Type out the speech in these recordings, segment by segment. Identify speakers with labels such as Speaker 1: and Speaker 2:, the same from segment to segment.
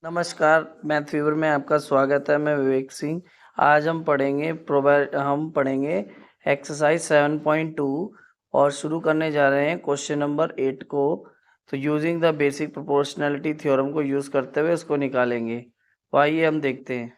Speaker 1: नमस्कार, math fever में आपका स्वागत है। मैं विवेक सिंह। आज हम पढ़ेंगे एक्सरसाइज 7.2 और शुरू करने जा रहे हैं क्वेश्चन नंबर 8 को। तो using the basic proportionality theorem को यूज़ करते हुए इसको निकालेंगे। तो आइए हम देखते हैं।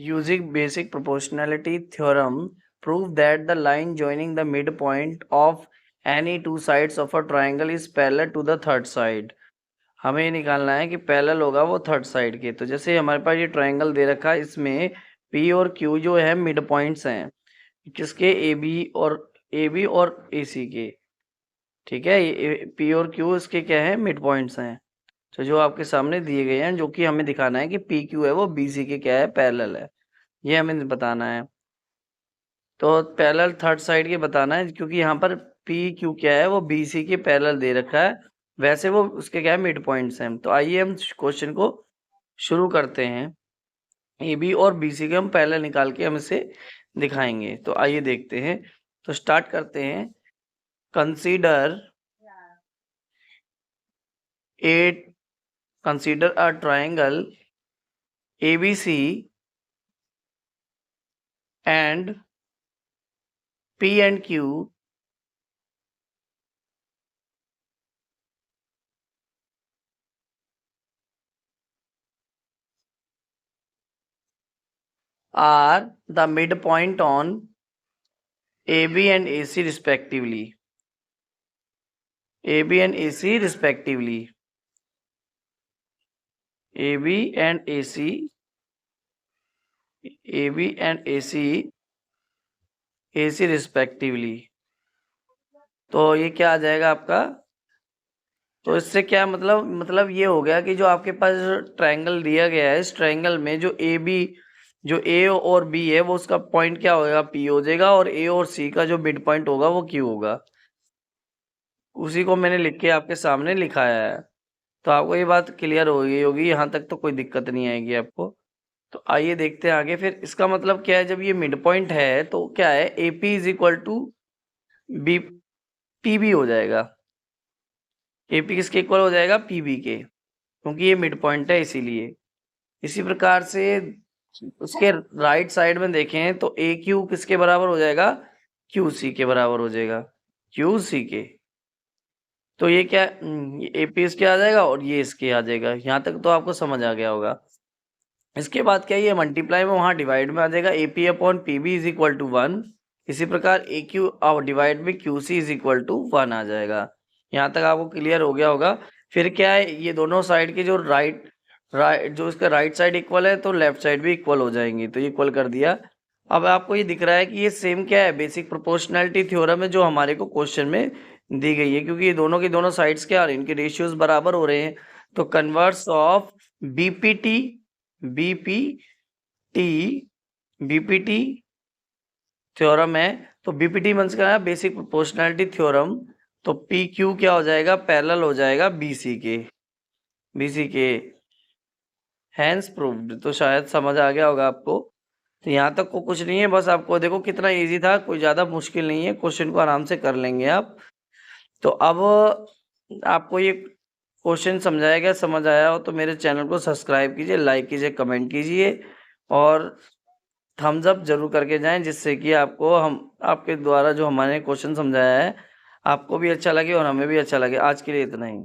Speaker 1: Using basic proportionality theorem, prove that the line joining the midpoint of any two sides of a triangle is parallel to the third side. हमें ये निकालना है कि पैरेलल होगा वो थर्ड साइड के। तो जैसे हमारे पास ये ट्रायंगल दे रखा है, इसमें P और Q जो है मिड पॉइंट्स हैं, किसके ए बी और ए सी के। ठीक है, ये P और Q इसके क्या है, मिड पॉइंट्स हैं। तो जो आपके सामने दिए गए हैं, जो कि हमें दिखाना है कि पी क्यू है वो बी सी के क्या है, पैरेलल है, ये हमें बताना है। तो पैरेलल थर्ड साइड के बताना है, क्योंकि यहाँ पर पी क्यू क्या है, वो बी सी के पैरेलल दे रखा है, वैसे वो उसके क्या है, मिड पॉइंट्स हैं। तो आइए हम क्वेश्चन को शुरू करते हैं। ए बी और बी सी के हम पैरेलल निकाल के हम इसे दिखाएंगे। तो आइए देखते हैं। तो स्टार्ट करते हैं। Consider a triangle ABC and P and Q are the midpoint on AB and AC respectively. AB and AC respectively. AB and AC. AB and AC respectively. तो ये क्या आ जाएगा आपका? तो इससे क्या मतलब ये हो गया कि जो आपके पास ट्रायंगल दिया गया है, इस ट्रायंगल में जो ए और बी है वो उसका पॉइंट क्या होगा, पी हो जाएगा, और ए और सी का जो मिड पॉइंट होगा वो क्यू होगा। उसी को मैंने लिख के आपके सामने लिखाया है। तो आपको ये बात क्लियर हो गई होगी, यहाँ तक तो कोई दिक्कत नहीं आएगी आपको। तो आइए देखते हैं आगे। फिर इसका मतलब क्या है, जब ये मिड पॉइंट है तो क्या है, A P is equal to B P B हो जाएगा। ए पी किसके इक्वल हो जाएगा, पी बी के, क्योंकि ये मिड पॉइंट है इसीलिए। इसी प्रकार से उसके राइट साइड में देखें तो ए क्यू किसके बराबर हो जाएगा, क्यू सी के बराबर हो जाएगा, क्यू सी के। तो ये क्या, ए पी इसके आ जाएगा और ये इसके आ जाएगा। यहाँ तक तो आपको समझ आ गया होगा। इसके बाद क्या, ये मल्टीप्लाई में वहाँ डिवाइड में आ जाएगा, A P upon P B is equal to 1। इसी प्रकार ए क्यू और डिवाइड में Q C is equal to 1 आ जाएगा। यहाँ तक आपको क्लियर हो गया होगा। फिर क्या है, ये दोनों साइड के जो जो इसका राइट साइड इक्वल है तो लेफ्ट साइड भी इक्वल हो जाएंगी। तो इक्वल कर दिया। अब आपको ये दिख रहा है कि ये सेम क्या है, बेसिक प्रोपोर्शनैलिटी थ्योरम है, जो हमारे को क्वेश्चन में दी गई है, क्योंकि ये दोनों की दोनों साइड्स क्या आ रही हैं, इनके रेशियोज बराबर हो रहे हैं। तो कन्वर्स ऑफ बीपीटी थ्योरम है। तो बीपीटी मींस क्या है, बेसिक प्रोपोर्शनैलिटी थ्योरम। तो पी क्यू क्या हो जाएगा, पैरेलल हो जाएगा बीसी के। Hence proved. तो शायद समझ आ गया होगा आपको। तो यहाँ तक को कुछ नहीं है, बस आपको देखो कितना इजी था, कोई ज़्यादा मुश्किल नहीं है, क्वेश्चन को आराम से कर लेंगे आप। तो अब आपको ये क्वेश्चन समझाया गया, समझ आया हो तो मेरे चैनल को सब्सक्राइब कीजिए, लाइक कीजिए, कमेंट कीजिए और थम्स अप जरूर करके जाएं, जिससे कि आपको आपके द्वारा जो हमारे क्वेश्चन समझाया है आपको भी अच्छा लगे और हमें भी अच्छा लगे। आज के लिए इतना ही।